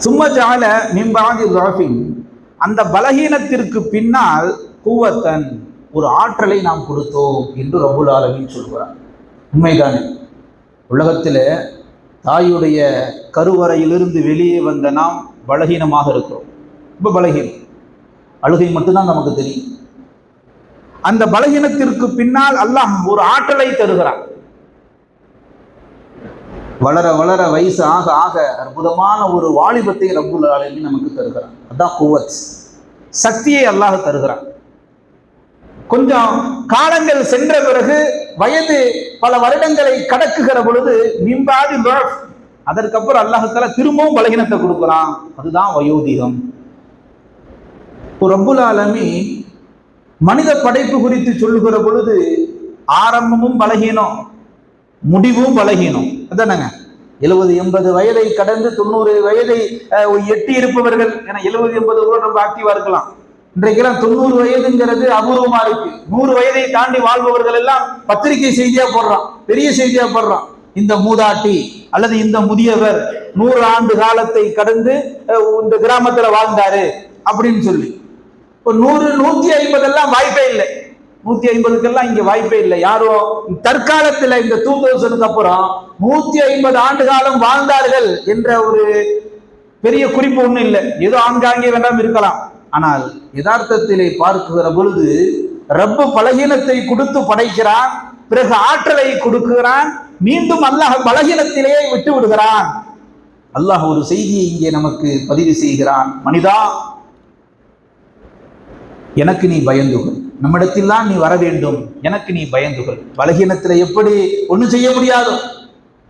சும்ம ஜஅல மின் பஅதி ضعஃபின், அந்த பலகீனத்திற்கு பின்னால் குவத்தன், ஒரு ஆற்றலை நாம் கொடுத்தோம் என்று ரப்புல் ஆலமீன் சொல்கிறார். உண்மைதானே? உலகத்தில் தாயுடைய கருவறையிலிருந்து வெளியே வந்த நாம் பலகீனமாக இருக்கிறோம். ரொம்ப பலகீனம், அழுகை மட்டும்தான் நமக்கு தெரியும். அந்த பலகீனத்திற்கு பின்னால் அல்லாஹ் ஒரு ஆற்றலை தருகிறான். வளர வளர வயசு ஆக ஆக அற்புதமான ஒரு வாலிபத்தை ரப்புல் ஆலமீன் நமக்கு தருகிறான். அதான் குவத், சக்தியை அல்லாஹ் தருகிறான். கொஞ்சம் காலங்கள் சென்ற பிறகு, வயது பல வருடங்களை கடக்குகிற பொழுது மிம்பாதி ضعஃப், அதற்கப்புறம் அல்லாஹ் தஆலா திரும்பவும் பலகீனத்தை கொடுக்குறான். அதுதான் வயோதிகம். ரப்புல் ஆலமீன் மனித படைப்பு குறித்து சொல்லுகிற பொழுது ஆரம்பமும் பலகீனம், முடிவும் பலகீனம். அதானங்க, 70-80 வயதை கடந்து 90 வயதை எட்டி இருப்பவர்கள், ஏன்னா 70-80 கூட ரொம்ப ஆக்டிவா இருக்கலாம். இன்றைக்கெல்லாம் 90 வயதுங்கிறது அபூர்வமா இருக்கு. 100 வயதை தாண்டி வாழ்பவர்கள் எல்லாம் பத்திரிகை செய்தியா போடுறான், பெரிய செய்தியா போடுறான். இந்த மூதாட்டி அல்லது இந்த முதியவர் 100 ஆண்டு காலத்தை கடந்து இந்த கிராமத்துல வாழ்ந்தாரு அப்படின்னு சொல்லி. இப்போ 100, 150 எல்லாம் வாய்ப்பே இல்லை. 150க்கெல்லாம் இங்க வாய்ப்பே இல்லை. யாரும் தற்காலத்துல இந்த 2000க்கு அப்புறம் 150 ஆண்டு காலம் வாழ்ந்தார்கள் என்ற ஒரு பெரிய குறிப்பு ஒண்ணும் இல்லை. ஏதோ ஆங்காங்கே வேண்டாம் இருக்கலாம். ஆனால் யதார்த்தத்திலே பார்க்கிற பொழுது ரப்பு பலகீனத்தை கொடுத்து படைக்கிறான், பிறகு ஆற்றலை கொடுக்கிறான், மீண்டும் அல்லாஹ் பலகீனத்திலேயே விட்டு விடுகிறான். அல்லாஹ் ஒரு செய்தியை இங்கே நமக்கு பதிவு செய்கிறான். மனிதா, எனக்கு நீ பயந்துகள், நம்மிடத்தில் தான் நீ வர வேண்டும், எனக்கு நீ பயந்துகள். பலகீனத்தில் எப்படி ஒன்றும் செய்ய முடியாதோ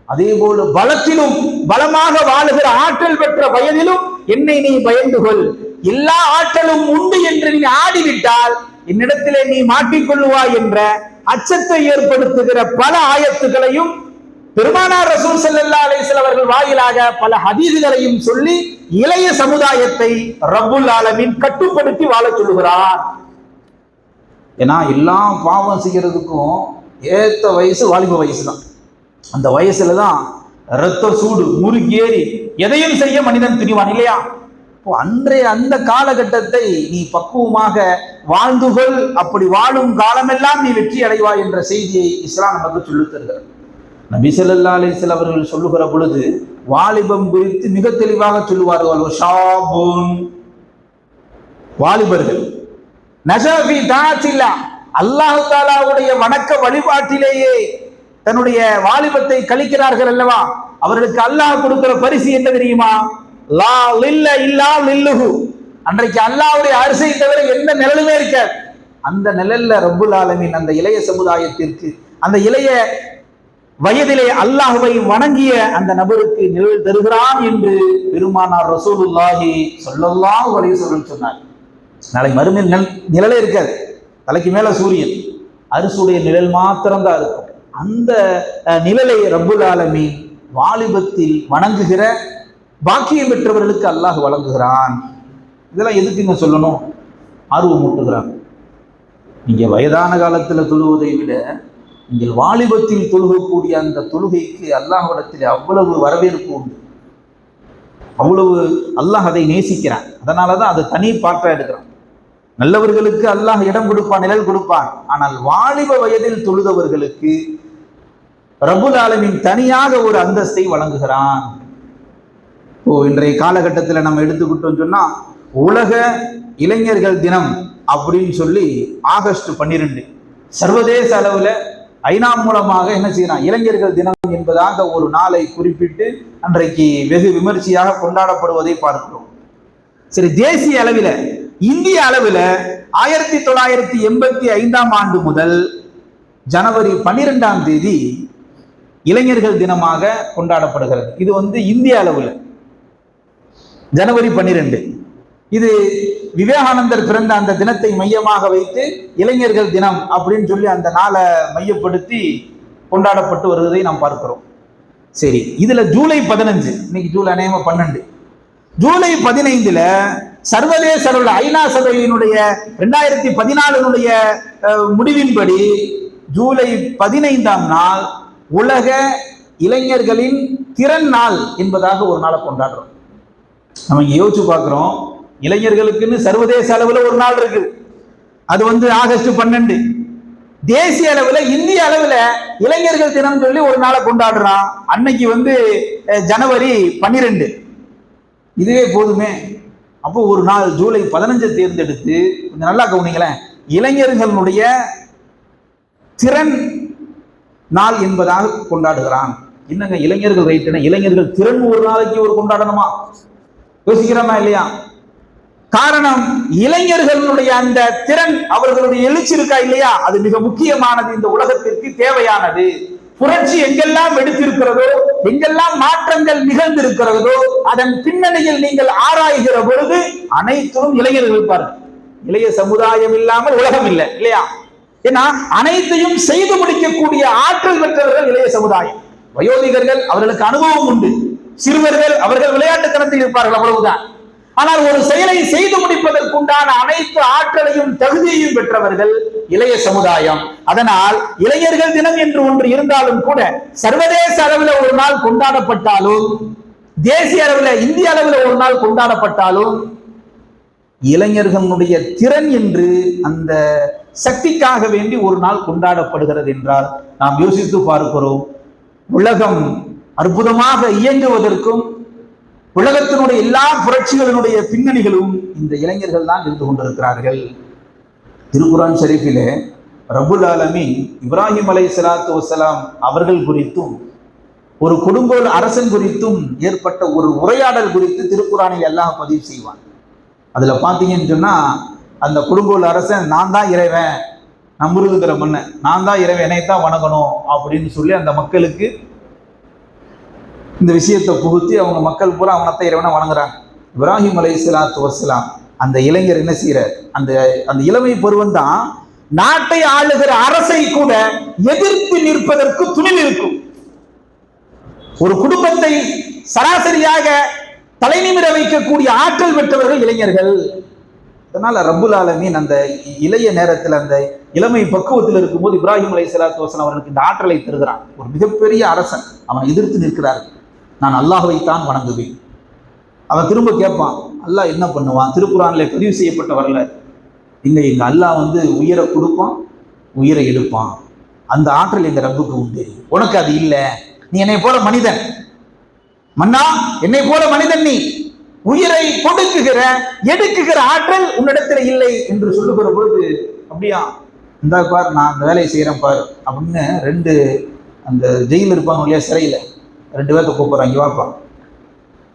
அதே போல பலத்திலும் பலமாக வாழுகிற ஆற்றல் பெற்ற வயதிலும் என்னை நீ பயந்துகொள். எல்லா ஆற்றலும் உண்டு என்று நீ ஆடிவிட்டால் என்னிடத்திலே நீ மாட்டிக்கொள்ளுவாய் என்ற அச்சத்தை ஏற்படுத்துகிற பல ஆயத்துகளையும் பெருமானார் ரசூல் ஸல்லல்லாஹு அலைஹி வஸல்லம் அவர்கள் வாயிலாக பல ஹதீஸ்களையும் சொல்லி இளைய சமுதாயத்தை ரப்புல் ஆலமீன் கட்டுப்படுத்தி வாழ சொல்லுகிறார். ஏன்னா எல்லா பாவம் செய்யறதுக்கும் ஏத்த வயசு வாலிப வயசு தான். அந்த வயசுல தான் ரத்த சூடு முறுகி ஏறி எதையும் செய்ய மனிதன் துணிவான் இல்லையா? இப்போ அன்றைய அந்த காலகட்டத்தை நீ பக்குவமாக வாழ்ந்துகொள். அப்படி வாழும் காலமெல்லாம் நீ வெற்றி அடைவாய் என்ற செய்தியை இஸ்லாம் நமக்கு சொல்லித் தருகிறது. நபி ஸல்லல்லாஹு அலைஹி வஸல்லம் அவர்கள் சொல்லுகிற பொழுது வாலிபம் குறித்து மிக தெளிவாக சொல்லுவார்கள். ஷாபுன், வாலிபர்கள் நஸஃபி தாஅத்தில்லா, அல்லாஹ் தஆலாவுடைய வணக்க வழிபாட்டிலேயே தன்னுடைய வாலிபத்தை கழிக்கிறார்கள் அல்லவா, அவர்களுக்கு அல்லாஹ் கொடுக்கிற பரிசு என்ன தெரியுமா? லா லில்ல இல்லா லில்லுஹு, அன்றைக்கு அல்லாஹ்வுடைய அரிசை தவிர எந்த நிழலுமே இருக்காது. அந்த நிழல்ல ரப்புல் ஆலமீன் அந்த இளைய சமுதாயத்திற்கு, அந்த இளைய வயதிலே அல்லாஹ்வை வணங்கிய அந்த நபருக்கு நிழல் தருகிறான் என்று பெருமானார் ரசூலுல்லாஹி ஸல்லல்லாஹு அலைஹி வஸல்லம் சொன்னார். நாளை மறுமையில் நிழலே இருக்காது, தலைக்கு மேல சூரியன், அரிசுடைய நிழல் மாத்திரம்தான் இருக்கும். அந்த நிழலை ரப்புல் ஆலமீன் வாலிபத்தில் வணங்குகிற பாக்கியம் பெற்றவர்களுக்கு அல்லாஹ் வழங்குகிறான். இதெல்லாம் எதுக்குங்க சொல்லணும்? ஆர்வம் ஊட்டுகிறாங்க. நீங்க வயதான காலத்துல தொழுவதை விட நீங்கள் வாலிபத்தில் தொழுகக்கூடிய அந்த தொழுகைக்கு அல்லாஹ்விடத்தில் அவ்வளவு வரவேற்பு உண்டு, அவ்வளவு அல்லாஹ் அதை நேசிக்கிறான். அதனாலதான் அதை தனி பாட்டா எடுக்கிறான். நல்லவர்களுக்கு அல்லாஹ் இடம் கொடுப்பான், நிழல் கொடுப்பான். ஆனால் வாலிப வயதில் தொழுதவர்களுக்கு ரப்புல் ஆலமீன் தனியாக ஒரு அந்தஸ்தை வழங்குகிறான். இன்றைய காலகட்டத்தில் நம்ம எடுத்துக்கிட்டோம் சொன்னா, உலக இளைஞர்கள் தினம் அப்படின்னு சொல்லி ஆகஸ்ட் 12 சர்வதேச அளவுல ஐநா மூலமாக என்ன செய்யறான், இளைஞர்கள் தினம் என்பதாக ஒரு நாளை குறிப்பிட்டு அன்றைக்கு வெகு விமர்சையாக கொண்டாடப்படுவதை பார்க்கிறோம். சரி, தேசிய அளவில் இந்திய அளவில் 1985ஆம் ஆண்டு முதல் ஜனவரி 12ஆம் தேதி இளைஞர்கள் தினமாக கொண்டாடப்படுகிறது. இது இந்திய அளவில் ஜனவரி 12. இது விவேகானந்தர் பிறந்த அந்த தினத்தை மையமாக வைத்து இளைஞர்கள் தினம் அப்படின்னு சொல்லி அந்த நாளை மையப்படுத்தி கொண்டாடப்பட்டு வருவதை நாம் பார்க்கிறோம். சரி, இதுல ஜூலை 15, இன்னைக்கு ஜூலை 12, ஜூலை 15ல சர்வதேச அளவில் ஐநா சபையினுடைய 2014 முடிவின்படி ஜூலை 15ஆம் நாள் உலக இளைஞர்களின் திறன் நாள் என்பதாக ஒரு நாளை கொண்டாடுறோம். நம்ம இங்க யோசிச்சு பார்க்கிறோம், இளைஞர்களுக்குன்னு சர்வதேச அளவில் ஒரு நாள் இருக்கு, அது ஆகஸ்ட் 12. தேசிய அளவில் இந்திய அளவில் இளைஞர்கள் தினம் சொல்லி ஒரு நாளை கொண்டாடுறான். அன்னைக்கு ஜனவரி 12. இதுவே போதுமே. அப்போ ஒரு நாள் ஜூலை 15 தேர்ந்தெடுத்து கொஞ்சம் நல்லா கவனிங்களேன், இளைஞர்களுடைய திறன் நாள் என்பதாக கொண்டாடுகிறான். என்னங்க இளைஞர்கள் ரைட்டுனா, இளைஞர்கள் திறன் ஒரு நாளைக்கு ஒரு கொண்டாடணுமா? யோசிக்கிறோமா இல்லையா? காரணம், இளைஞர்களுடைய அந்த திறன், அவர்களுடைய எழுச்சி இருக்கா இல்லையா, அது மிக முக்கியமானது, இந்த உலகத்திற்கு தேவையானது. புரட்சி எங்கெல்லாம் வெடித்திருக்கிறதோ, எங்கெல்லாம் மாற்றங்கள் நிகழ்ந்திருக்கிறதோ, அதன் பின்னணியில் நீங்கள் ஆராய்கிற பொழுது அனைத்தும் இளைஞர்கள் இருப்பார்கள். இளைய சமுதாயம் இல்லாமல் உலகம் இல்லை இல்லையா? ஏன்னா அனைத்தையும் செய்து முடிக்கக்கூடிய ஆற்றல் பெற்றவர்கள் இளைய சமுதாயம். வயோதிகர்கள் அவர்களுக்கு அனுபவம் உண்டு, சிறுவர்கள் அவர்கள் விளையாட்டுத்தனத்தில் இருப்பார்கள், அவ்வளவுதான். ஆனால் ஒரு செயலை செய்து முடிப்பதற்குண்டான அனைத்து ஆற்றலையும் தகுதியையும் பெற்றவர்கள் இளைய சமுதாயம். அதனால் இளைஞர்கள் தினம் என்று ஒன்று இருந்தாலும் கூட, சர்வதேச அளவில் ஒரு நாள் கொண்டாடப்பட்டாலும், தேசிய அளவில் இந்திய அளவில் ஒரு நாள் கொண்டாடப்பட்டாலும், இளைஞர்களுடைய திறன் என்று அந்த சக்திக்காக வேண்டி ஒரு நாள் கொண்டாடப்படுகிறது என்றால் நாம் யோசித்து பார்க்கிறோம். உலகம் அற்புதமாக இயங்குவதற்கும் உலகத்தினுடைய எல்லா புரட்சிகளினுடைய பின்னணிகளும் இந்த இளைஞர்கள் தான் இருந்து கொண்டிருக்கிறார்கள். திருக்குரான் ஷரீஃபிலே ரப்புல் ஆலமீன் இப்ராஹிம் அலைஹிஸ்ஸலாத்து வஸ்ஸலாம் அவர்கள் குறித்தும் ஒரு கொடுங்கோல் அரசன் குறித்தும் ஏற்பட்ட ஒரு உரையாடல் குறித்து திருக்குரானில் எல்லாம் பதிவு செய்வான். அதுல பாத்தீங்கன்னு சொன்னா, அந்த கொடுங்கோல் அரசன் நான் தான் இறைவன், நம்புறதுங்கிற மண்ண நான் தான் இறைவன், என்னைத்தான் வணங்கணும் அப்படின்னு சொல்லி அந்த மக்களுக்கு இந்த விஷயத்தை புகுத்தி அவங்க மக்கள் பூரா அவனத்தை இறைவனை வணங்குறாங்க. இப்ராஹிம் அலைஹிஸ்ஸலாத்து வஸ்ஸலாம் அந்த இளைஞர் என்ன செய்யறார், அந்த இளமை பருவம் தான் நாட்டை ஆளுகிற அரசை கூட எதிர்த்து நிற்பதற்கு துணிவு இருக்கும். ஒரு குடும்பத்தை சராசரியாக தலைநிமிர வைக்கக்கூடிய ஆற்றல் பெற்றவர்கள் இளைஞர்கள். அதனால ரப்புல் ஆலமீன் அந்த இளைய நேரத்தில், அந்த இளமை பக்குவத்தில் இருக்கும்போது இப்ராஹிம் அலைஹிஸ்ஸலாத்து வஸ்ஸலாம் அவர்களுக்கு இந்த ஆற்றலை தருகிறான். ஒரு மிகப்பெரிய அரசன் அவனை எதிர்த்து நிற்கிறார்கள். நான் அல்லாஹ்வைத்தான் வணங்குவேன். அவன் திரும்ப கேட்பான், அல்லாஹ் என்ன பண்ணுவான்? திருக்குரானிலே பதிவு செய்யப்பட்ட வரலாறு. எங்க அல்லாஹ் உயிரை கொடுப்பான், உயிரை எடுப்பான். அந்த ஆற்றல் எங்க ரப்புக்கு உண்டு, உனக்கு அது இல்லை. நீ என்னை போல மனிதன், மன்னா என்னை போல மனிதன், நீ உயிரை கொடுக்குகிற எடுக்குகிற ஆற்றல் உன்னிடத்தில் இல்லை என்று சொல்லுகிற பொழுது, அப்படியா இந்த பார் நான் அந்த வேலையை செய்யறேன் பார் அப்படின்னு ரெண்டு அந்த ஜெயிலில் இருப்பாங்க இல்லையா, சிறையில் ரெண்டு பேர்த்த கூப்பிட்றாங்க, வாப்பான்.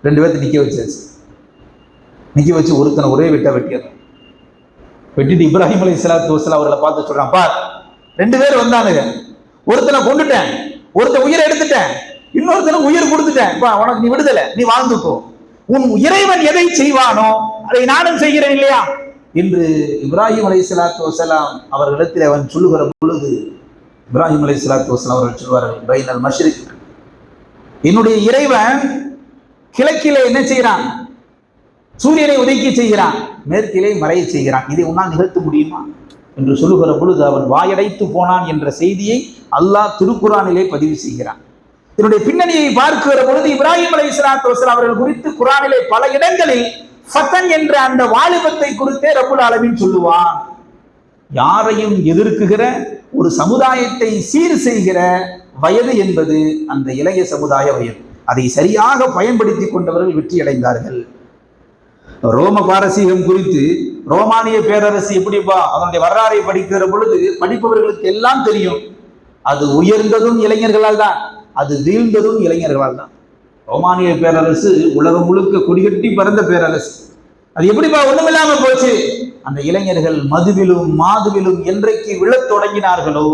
ரெண்டு பேர்த்த நிற்க வச்சாச்சு. நிற்க வச்சு ஒருத்தனை ஒரே வெட்டா வெட்டிடுறான். வெட்டிட்டு இப்ராஹிம் அலைஹிஸ்ஸலாத்து வஸ்ஸலாம் அவர்களை பார்த்து சொல்றான், பார் ரெண்டு பேர் வந்தானுங்க, ஒருத்தனை கொண்டுட்டேன், ஒருத்தன் உயிரை எடுத்துட்டேன், இன்னொருத்தனை உயிர் கொடுத்துட்டேன், உனக்கு நீ விடுதலை, நீ வாழ்ந்துக்கோ. உன் இறைவன் எதை செய்வானோ அதை நானும் செய்கிறேன் இல்லையா என்று இப்ராஹிம் அலைஹிஸ்ஸலாத்து வஸ்ஸலாம் அவர்களிடத்தில் அவன் சொல்லுகிற பொழுது, இப்ராஹிம் அலைஹிஸ்ஸலாத்து வஸ்ஸலாம் அவர்கள் சொல்வார்கள், பைனல் மஷ்ரிக், என்னுடைய இறைவன் கிழக்கிலே என்ன செய்கிறான், சூரியனை உதைக்க செய்கிறான், மேற்கிலே மறைய செய்கிறான், இதை உன்னால் நிகழ்த்த முடியுமா என்று சொல்லுகிற பொழுது அவன் வாயடைத்து போனான் என்ற செய்தியை அல்லாஹ் திருக்குரானிலே பதிவு செய்கிறான். இதனுடைய பின்னணியை பார்க்கிற பொழுது இப்ராஹிம் அலைஹிஸ்ஸலாத்து வஸ்ஸலாம் அவர்கள் குறித்து குரானிலே பல இடங்களில் ஃபதன் என்ற அந்த வாலிபத்தை குறித்தே ரப்புல் ஆலமீன் சொல்லுவான். யாரையும் எதிர்க்குகிற ஒரு சமுதாயத்தை சீர் செய்கிற வயது என்பது அந்த இளைய சமுதாய வயது. அதை சரியாக பயன்படுத்தி கொண்டவர்கள் வெற்றி அடைந்தார்கள். ரோம பாரசீகம் குறித்து ரோமானிய பேரரசு எப்படிப்பா அதனுடைய வரலாறை படிக்கிற பொழுது படிப்பவர்களுக்கு எல்லாம் தெரியும். அது உயர்ந்ததும் இளைஞர்களால் தான், அது வீழ்ந்ததும் இளைஞர்களால் தான். ரோமானிய பேரரசு உலகம் முழுக்க கொடிகட்டி பறந்த பேரரசு. அது எப்படிப்பா ஒண்ணுமில்லாம போச்சு? அந்த இளைஞர்கள் மதுவிலும் மாதுவிலும் என்றைக்கு விழத் தொடங்கினார்களோ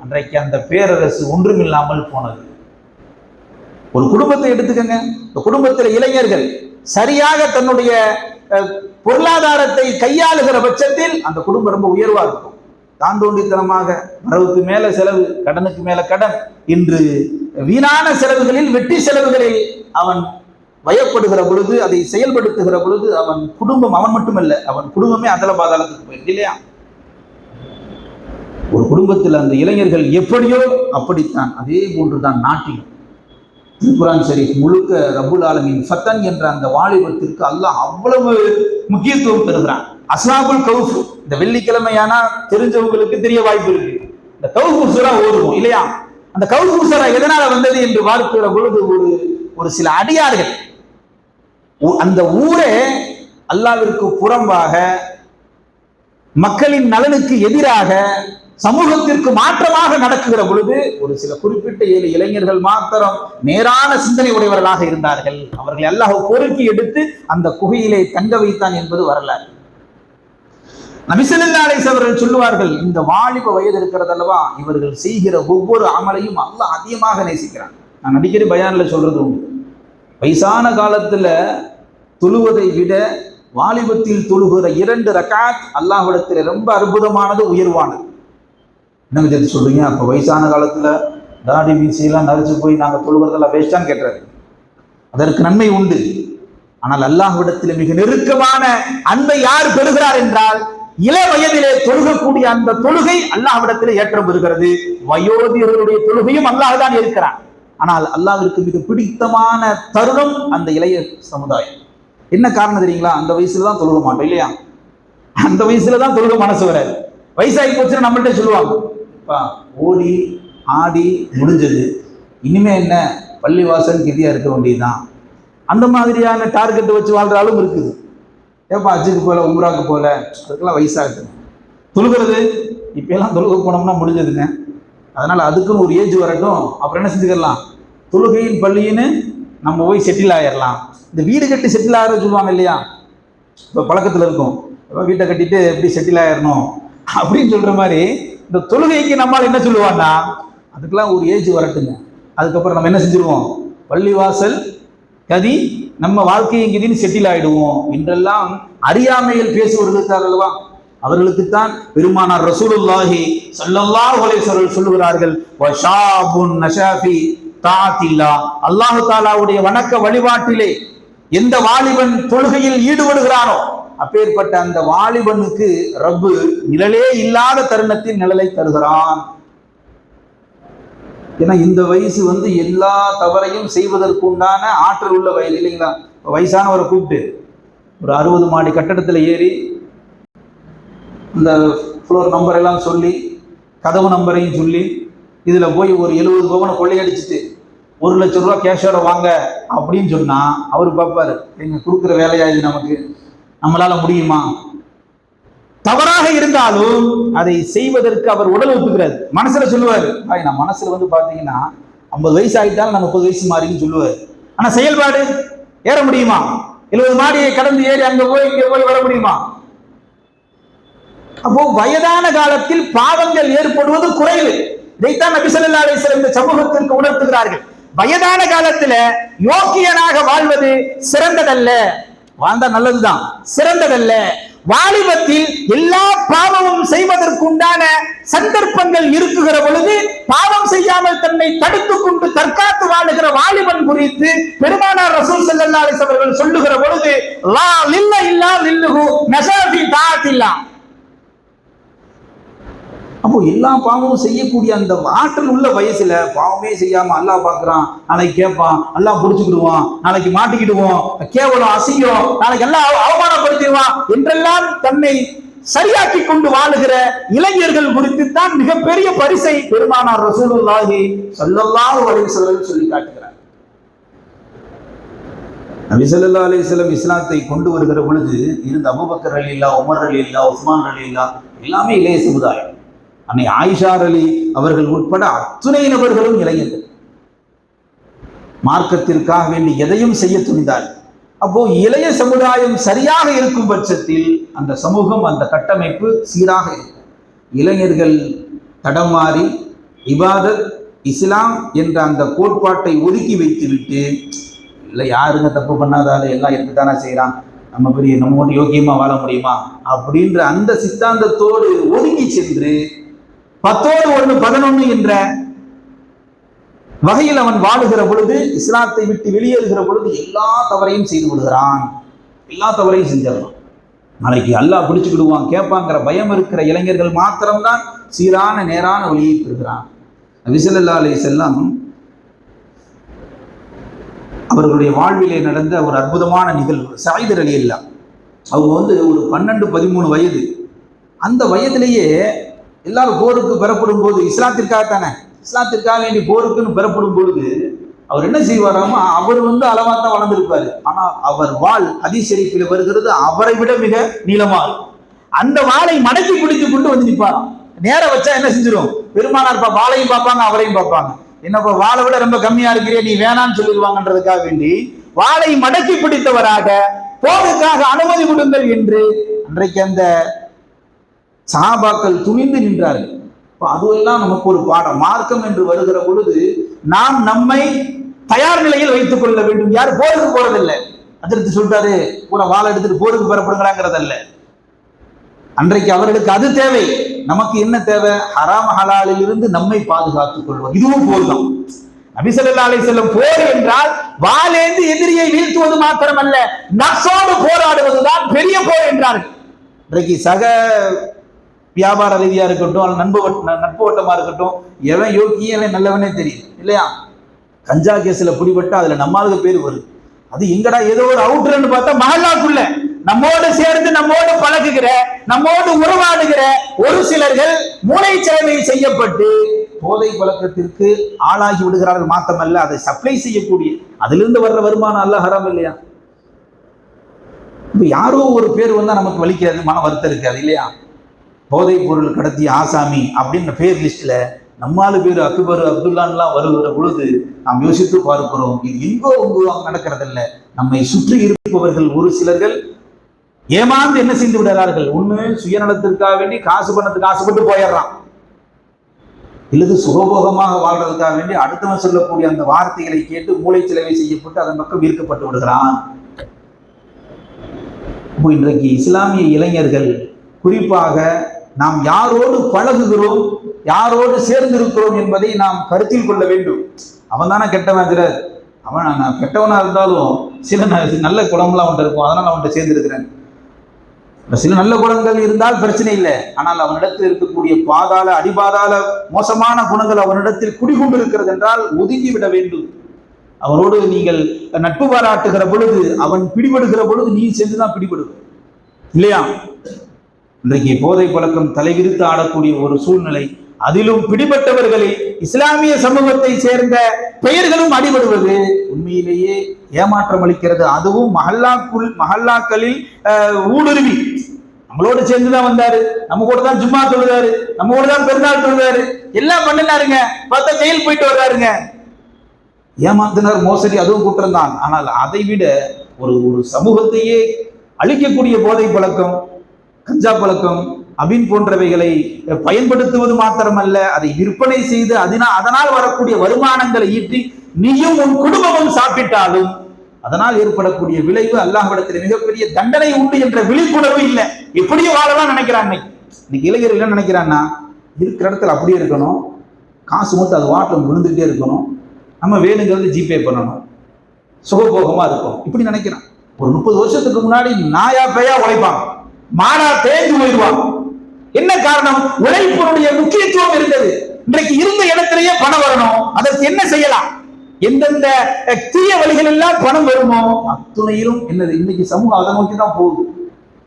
அன்றைக்கு அந்த பேரரசு ஒன்றுமில்லாமல் போனது. ஒரு குடும்பத்தை எடுத்துக்கங்க, இந்த குடும்பத்தில் இளைஞர்கள் சரியாக தன்னுடைய பொருளாதாரத்தை கையாளுகிற பட்சத்தில் அந்த குடும்பம் ரொம்ப உயர்வா இருக்கும். தாந்தோண்டித்தனமாக வரவுக்கு மேல செலவு, கடனுக்கு மேல கடன், இன்று வீணான செலவுகளில் வெட்டி செலவுகளில் அவன் வயப்படுகிற பொழுது, அதை செயல்படுத்துகிற பொழுது அவன் குடும்பம், அவன் மட்டுமல்ல அவன் குடும்பமே அதல பாதாளத்துக்கு போயிருக்கு இல்லையா? ஒரு குடும்பத்தில் அந்த இளைஞர்கள் எப்படியோ அப்படித்தான், அதே போன்றுதான் நாட்டிலும் குர்ஆன் ஷரீஃப் முழுக்க ரப்புல் ஆலமீன் ஃபத்தன் என்ற அந்த வாலிபத்திற்கு அல்லாஹ் அவ்வளவு முக்கியத்துவம் தருகிறான். அஸ்ஹாபுல் கௌஃப், இந்த வெள்ளிக்கிழமையானா தெரிஞ்சவங்களுக்கு தெரிய வாய்ப்பு இருக்கு. இந்த கௌஃப் சூரா ஓதுவோம் இல்லையா? அந்த கௌஃப் சூரா எதனால வந்தது என்று பார்க்கிற பொழுது ஒரு சில அடியார்கள் அந்த ஊரே அல்லாஹ்விற்கு புறம்பாக, மக்களின் நலனுக்கு எதிராக, சமூகத்திற்கு மாற்றமாக நடக்குகிற பொழுது ஒரு சில குறிப்பிட்ட 7 இளைஞர்கள் மாத்திரம் நேரான சிந்தனை உடையவர்களாக இருந்தார்கள். அவர்களை அல்லாஹ் பொறுக்கி எடுத்து அந்த குகையிலே தங்க வைத்தான் என்பது வரலாறு. நபி ஸல்லல்லாஹு அலைஹி வஸல்லம் அவர்கள் சொல்லுவார்கள், இந்த வாலிப வயது இருக்கிறது அல்லவா, இவர்கள் செய்கிற ஒவ்வொரு அமலையும் அல்லாஹ் அதிகமாக நேசிக்கிறான். நான் அடிக்கடி பயான்ல சொல்றது உண்டு, வயசான காலத்துல தொழுவதை விட வாலிபத்தில் தொழுகிற 2 ரக்காத் அல்லாஹ்விடத்தில் ரொம்ப அற்புதமானது, உயர்வானது. என்னங்க தெரிஞ்சு சொல்றீங்க, அப்போ வயசான காலத்துல தாடி மீசையெல்லாம் நரைச்சு போய் நாங்கள் தொழுகிறதெல்லாம் வேஸ்டான்னு கேட்டாரு. அதற்கு நன்மை உண்டு. ஆனால் அல்லாஹ்விடத்தில் மிக நெருக்கமான அன்பை யார் பெறுகிறார் என்றால், இள வயதிலே தொழுகக்கூடிய அந்த தொழுகை அல்லாஹ்விடத்தில் ஏற்றம் பெறுகிறது. வயோதிகர்களுடைய தொழுகையும் அல்லாஹ் தான் இருக்கிறான். ஆனால் அல்லாஹ்விற்கு மிக பிடித்தமான தருணம் அந்த இளைய சமுதாயம். என்ன காரணம் தெரியுங்களா? அந்த வயசுல தான் தொழுக மாட்டோம் இல்லையா? அந்த வயசுல தான் தொழுக மனசு வராது. வயசாகி போச்சுன்னா நம்மள்கிட்ட சொல்லுவாங்க, ஓடி ஆடி முடிஞ்சது, இனிமே என்ன பள்ளி வாசல் கெதியா இருக்க வேண்டியதுதான். அந்த மாதிரியான டார்கெட் வச்சு வாழ்ற ஆளும் இருக்குது. ஏப்பா அஜுக்கு போல, உம்ராக்கு போல, அதுக்கெல்லாம் வயசாகுது. தொழுகிறது இப்பெல்லாம் தொழுக போனோம்னா முடிஞ்சதுங்க. அதனால அதுக்குன்னு ஒரு ஏஜ் வரட்டும், அப்புறம் என்ன செஞ்சுக்கலாம், தொழுகையின் பள்ளின்னு நம்ம போய் செட்டில் ஆயிடலாம். இந்த வீடு கட்டி செட்டில் ஆகிற சொல்லுவாங்க இல்லையா, இப்போ பழக்கத்தில் இருக்கும், வீட்டை கட்டிட்டு எப்படி செட்டில் ஆயிடணும் அப்படின்னு சொல்ற மாதிரி, இந்த தொழுகைக்கு நம்மளால் என்ன சொல்லுவான்னா, அதுக்கெல்லாம் ஒரு ஏஜ் வரட்டுங்க, அதுக்கப்புறம் நம்ம என்ன செஞ்சிருவோம், பள்ளிவாசல் கதி நம்ம வாழ்க்கையை கதின்னு செட்டில் ஆயிடுவோம் என்றெல்லாம் அறியாமையில் பேசுவதற்காக அல்லவா, அவர்களுக்குத்தான் பெருமானார் ரசூலுல்லாஹி ஸல்லல்லாஹு அலைஹி வஸல்லம் சொல்லுகிறார்கள், வஷாபுன் நஷாஃபி தாஅத்தில்லாஹ், அல்லாஹ் தஆலாவுடைய வணக்க வழிபாட்டிலே எந்த வாலிபன் தொழுகையில் ஈடுபடுகிறானோ அப்பேற்பட்ட அந்த வாலிபனுக்கு ரப்பு நிழலே இல்லாத தருணத்தில் நிழலை தருகிறான். ஏன்னா இந்த வயசு எல்லா தவறையும் செய்வதற்கு உண்டான ஆற்றல் உள்ள வயது இல்லைங்களா? வயசானவரை கூப்பிட்டு ஒரு 60 மாடி கட்டடத்தில் ஏறி இந்த ஃப்ளோர் நம்பர் எல்லாம் சொல்லி, கதவு நம்பரையும் சொல்லி, இதில் போய் ஒரு 70 பவனை கொள்ளையடிச்சிட்டு 1 லட்சம் ரூபா கேஷோட வாங்க அப்படின்னு சொன்னா அவர் பார்ப்பாரு, எங்க கொடுக்குற வேலையா இது, நமக்கு நம்மளால முடியுமா? தவறாக இருந்தாலும் அதை செய்வதற்கு அவர் உடல் ஒப்புக்கிறார். மனசுல சொல்லுவாரு, நான் மனசுல பாத்தீங்கன்னா 50 வயசு ஆகிட்டாலும் நம்ம 30 வயசு மாறின்னு சொல்லுவார். ஆனா செயல்பாடு ஏற முடியுமா? 70 மாடியை கடந்து ஏறி அங்க போய் இங்க போய் வர முடியுமா? அப்போ வயதான காலத்தில் பாவங்கள் ஏற்படுவது குறைவு. இதைத்தான் நபி ஸல்லல்லாஹு அலைஹி வஸல்லம் இந்த சமூகத்திற்கு உணர்த்துகிறார்கள். வயதான காலத்துல யோக்கியனாக வாழ்வது சிறந்ததல்ல, வாழ்ந்தா நல்லதுதான், சிறந்ததல்ல. வாலிபத்தில் எல்லா பாவமும் செய்வதற்குண்டான சந்தர்ப்பங்கள் இருக்குகிற பொழுது பாவம் செய்யாமல் தன்னை தடுத்துக் கொண்டு தற்காத்து வாழுகிற வாலிபன் குறித்து பெருமானார் ரசூல் ஸல்லல்லாஹு அலைஹி வஸல்லம் அவர்கள் சொல்லுகிற பொழுது, லா லில்ல இல்லா லில்லுஹு நஸாஃபி தாஅத்தில்லா. அப்போ எல்லா பாவமும் செய்யக்கூடிய அந்த ஆற்றல் உள்ள வயசுல பாவமே செய்யாம அல்லாஹ் பார்க்கிறான், நாளைக்கு கேட்பான், அல்லாஹ் புடிச்சுக்கிடுவான், நாளைக்கு மாட்டிக்கிடுவோம், கேவலம் அசிங்கம், நாளைக்கு எல்லாம் அவமானப்படுத்திடுவான் என்றெல்லாம் தன்னை சரியாக்கி கொண்டு வாழுகிற இளைஞர்கள் குறித்து தான் மிகப்பெரிய பரிசை பெருமானார் ரசூலுல்லாஹி ஸல்லல்லாஹு அலைஹி வஸல்லம் சொல்லி காட்டுகிறார். நபி ஸல்லல்லாஹு அலைஹி வஸல்லம் இஸ்லாத்தை கொண்டு வருகிற பொழுது இருந்த அபூபக்கர் ரலியல்லாஹு, உமர் ரலியல்லாஹு, உஸ்மான் ரலியல்லாஹு எல்லாமே இளைய சமுதாயம். அன்னை ஆயிஷா அலி அவர்கள் உட்பட அத்துணை நபர்களும் இளைஞர்கள், மார்க்கத்திற்காக வேண்டி எதையும் செய்ய துணிந்தார். அப்போ இளைய சமுதாயம் சரியாக இருக்கும் பட்சத்தில் அந்த சமூகம், அந்த கட்டமைப்பு சீராக இருக்கும். இளைஞர்கள் தடமாறி இபாதத் இஸ்லாம் என்ற அந்த கோட்பாட்டை ஒதுக்கி வைத்துவிட்டு, இல்லை யாருங்க தப்பு பண்ணாதால எல்லாம் எடுத்துத்தானே செய்யறான், நம்ம பெரிய நம்ம மட்டும் யோக்கியமா வாழ முடியுமா அப்படின்ற அந்த சித்தாந்தத்தோடு ஒதுங்கி சென்று 10ஓடு 1 11 என்ற வகையில் அவன் வாழுகிற பொழுது, இஸ்லாத்தை விட்டு வெளியேறுகிற பொழுது எல்லா தவறையும் செய்து விடுகிறான், எல்லா தவறையும் செஞ்சிடலாம். நாளைக்கு அல்லாஹ் பிடிச்சுக்கிடுவான் கேட்பாங்கிற பயம் இருக்கிற இளைஞர்கள் மாத்திரம்தான் சீரான நேரான வழியை பெறுகிறான். நபி ஸல்லல்லாஹு அலைஹி வஸல்லம் அவர்களுடைய வாழ்விலே நடந்த ஒரு அற்புதமான நிகழ்வு. சயீத் ரலியல்லாஹு அவங்க ஒரு 12-13 வயது. அந்த வயதிலேயே எல்லாரும் போருக்கு பெறப்படும் போது, இஸ்லாத்திற்காகத்தானே, இஸ்லாத்திற்காக வேண்டி போருக்குன்னு பெறப்படும் பொழுது அவர் என்ன செய்வாராமா, அவர் அளவா தான் வளர்ந்திருப்பாரு. ஆனா அவர் வாள் ஹதீஸ் ஷரீஃபில் வருகிறது, அவரை விட மிக நீளமாக. அந்த வாளை மடக்கி பிடித்து கொண்டு வந்து நிற்பாராம். நேர வச்சா என்ன செஞ்சிடும், பெருமானார் வாளையும் பார்ப்பாங்க, அவரையும் பார்ப்பாங்க. என்னப்பா வாளை விட ரொம்ப கம்மியா இருக்கிறே, நீ வேணான்னு சொல்லிடுவாங்கன்றதுக்காக வேண்டி வாளை மடக்கி பிடித்தவராக போருக்காக அனுமதி கொடுங்கள் என்று அன்றைக்கு அந்த சஹாபாக்கள் துணிந்து நின்றார்கள். அதுவெல்லாம் நமக்கு ஒரு பாடம். மார்க்கம் என்று வருகிற பொழுது நாம் நம்மை தயார் நிலையில் வைத்துக் கொள்ள வேண்டும். யாரும் போருக்கு போறதில்லை. அதற்கு சொல்றாரு கூட வாழை எடுத்துட்டு போருக்கு பெறப்படுங்கிறாங்கிறதல்ல. அன்றைக்கு அவர்களுக்கு அது தேவை. நமக்கு என்ன தேவை? ஹராம் ஹலாலில் இருந்து நம்மை பாதுகாத்துக் கொள்வது. இதுவும் போர் தான். நபி ஸல்லல்லாஹு அலைஹி வஸல்லம் போர் என்றால் வாளேந்து எதிரியை வீழ்த்துவது மாத்திரமல்ல, நஃப்ஸோடு போராடுவதுதான் பெரிய போர் என்றார்கள். இன்றைக்கு சக வியாபார ரீதியா இருக்கட்டும், நட்பு வட்டமா இருக்கட்டும், எவன் யோக்கிய எவன் நல்லவனே தெரியும் இல்லையா? கஞ்சா கேஸ்ல பிடிபட்டா அதுல நம்மளுக்கு பேர் வருது. அது எங்கடா ஏதோ ஒரு அவுட்ரன்னு பார்த்தா மஹல்லாக்குள்ள நம்மோடு சேர்ந்து நம்மோடு பழகுகிற, நம்மோடு உறவாடுகிற ஒரு சிலர்கள் மூளைச்சலவை செய்யப்பட்டு போதை பழக்கத்திற்கு ஆளாகி விடுகிறார்கள். மாத்தமல்ல, அதை சப்ளை செய்யக்கூடிய அதிலிருந்து வர்ற வருமானம் அல்லாஹ் ஹராம் இல்லையா? இப்ப யாரோ ஒரு பேர் வந்தா நமக்கு வலிக்காது, மன வருத்தம் இருக்காது இல்லையா? போதை பொருள் கடத்திய ஆசாமி அப்படின்ற பேர் லிஸ்ட்ல நம்மாலு பேர் அக்பர் அப்துல்லான்லாம் வருகிற பொழுது நாம் யோசித்து பார்க்கிறோம், இது எங்கோ நடக்கிறதில்ல. நம்மை சுற்றி இருப்பவர்கள் ஒரு சிலர்கள் ஏமாந்து என்ன செய்து விடுறார்கள், ஒண்ணு சுயநலத்திற்காக வேண்டி காசு பணத்துக்கு ஆசைப்பட்டு போயிடுறான், இல்லது சுகபோகமாக வாழ்றதுக்காக வேண்டி அடுத்தவன் சொல்லக்கூடிய அந்த வார்த்தைகளை கேட்டு மூளைச்சலவை செய்யப்பட்டு அதன் பக்கம் ஈர்க்கப்பட்டு விடுகிறான். இன்றைக்கு இஸ்லாமிய இளைஞர்கள் குறிப்பாக நாம் யாரோடு பழகுகிறோம், யாரோடு சேர்ந்திருக்கிறோம் என்பதை நாம் கருத்தில் கொள்ள வேண்டும். அவன் தானே கெட்டவன், அவன் கெட்டவனா இருந்தாலும் சில நல்ல குணம்லாம் அவன்கிட்ட இருக்கும், அதனால அவன்கிட்ட சேர்ந்திருக்கிறேன். சில நல்ல குணங்கள் இருந்தால் பிரச்சனை இல்லை, ஆனால் அவனிடத்தில் இருக்கக்கூடிய அடிபாதாள மோசமான குணங்கள் அவனிடத்தில் குடிகொண்டு இருக்கிறது என்றால் ஒதுங்கி விட வேண்டும். அவனோடு நீங்கள் நட்பு பாராட்டுகிற பொழுது, அவன் பிடிபடுகிற பொழுது நீ சேர்ந்துதான் பிடிபடுவது இல்லையா? இன்றைக்கு போதை பழக்கம் தலைவிரித்து ஆடக்கூடிய ஒரு சூழ்நிலை. அதிலும் பிடிபட்டவர்களை இஸ்லாமிய சமூகத்தை சேர்ந்த பெயர்களும் அடிபடுவது உண்மையிலேயே ஏமாற்றம் அளிக்கிறது. அதுவும் மஹல்லாக்களில் ஊடுருவி நம்மளோடு சேர்ந்துதான் வந்தாரு, நம்ம கூட தான் ஜும்மா தொழுதாரு, நம்ம கூட தான் பெருநாள் தொழுதாரு, எல்லாம் பண்ணினாருங்க, பார்த்தா ஜெயில் போயிட்டு வர்றாருங்க. ஏமாத்தினார், மோசடி, அதுவும் குற்றம் தான். ஆனால் அதை விட ஒரு சமூகத்தையே அழிக்கக்கூடிய போதை பழக்கம், கஞ்சா பழக்கம், அபின் போன்றவைகளை பயன்படுத்துவது மாத்திரமல்ல, அதை விற்பனை செய்து அதனால் வரக்கூடிய வருமானங்களை ஈட்டி நீயும் உன் குடும்பமும் சாப்பிட்டாலும் அதனால் ஏற்படக்கூடிய விளைவு அல்லாஹ்விடத்தில் மிகப்பெரிய தண்டனை உண்டு என்ற விழிப்புணர்வு இல்லை. எப்படியும் வாழலாம் நினைக்கிறான். இன்னைக்கு இளைஞர்கள் என்ன நினைக்கிறான்னா, இருக்கிற இடத்துல அப்படியே இருக்கணும், காசு மட்டும் அது வாட்டில் விழுந்துகிட்டே இருக்கணும், நம்ம வேணுங்கிறது ஜிபே பண்ணணும், சுகபோகமா இருக்கும், இப்படி நினைக்கிறான். ஒரு 30 வருஷத்துக்கு முன்னாடி நாயா பேயா உழைப்பாங்க, மாடா தேய்ந்து போயிடுவாங்க. என்ன காரணம்? உழைப்பினுடைய முக்கியத்துவம் இருந்தது. இன்றைக்கு இருந்த இடத்திலேயே பணம் வரணும், அதற்கு என்ன செய்யலாம், எந்தெந்த தீய வழிகள் எல்லாம் பணம் வருமோ அத்துணையிலும் என்னது இன்னைக்கு சமூகம் அதை நோக்கி தான் போகுது.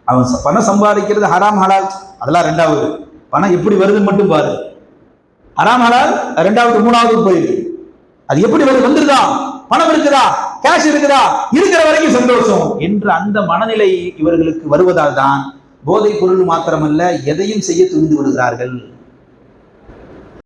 அவன் பணம் சம்பாதிக்கிறது ஹராம் ஹலால் அதெல்லாம் ரெண்டாவது, பணம் எப்படி வருதுன்னு மட்டும் பாரு. ஹராம் ஹலால் ரெண்டாவது, மூணாவது போயிருக்கு. அது எப்படி வந்துருதா, பணம் இருக்குதா, கேஷ் இருக்குதா, இருக்கிற வரைக்கும் சந்தோஷம் என்ற அந்த மனநிலை இவர்களுக்கு வருவதால் தான் போதை பொருள் மாத்திரமல்ல எதையும் செய்ய துணிந்து விடுகிறார்கள்.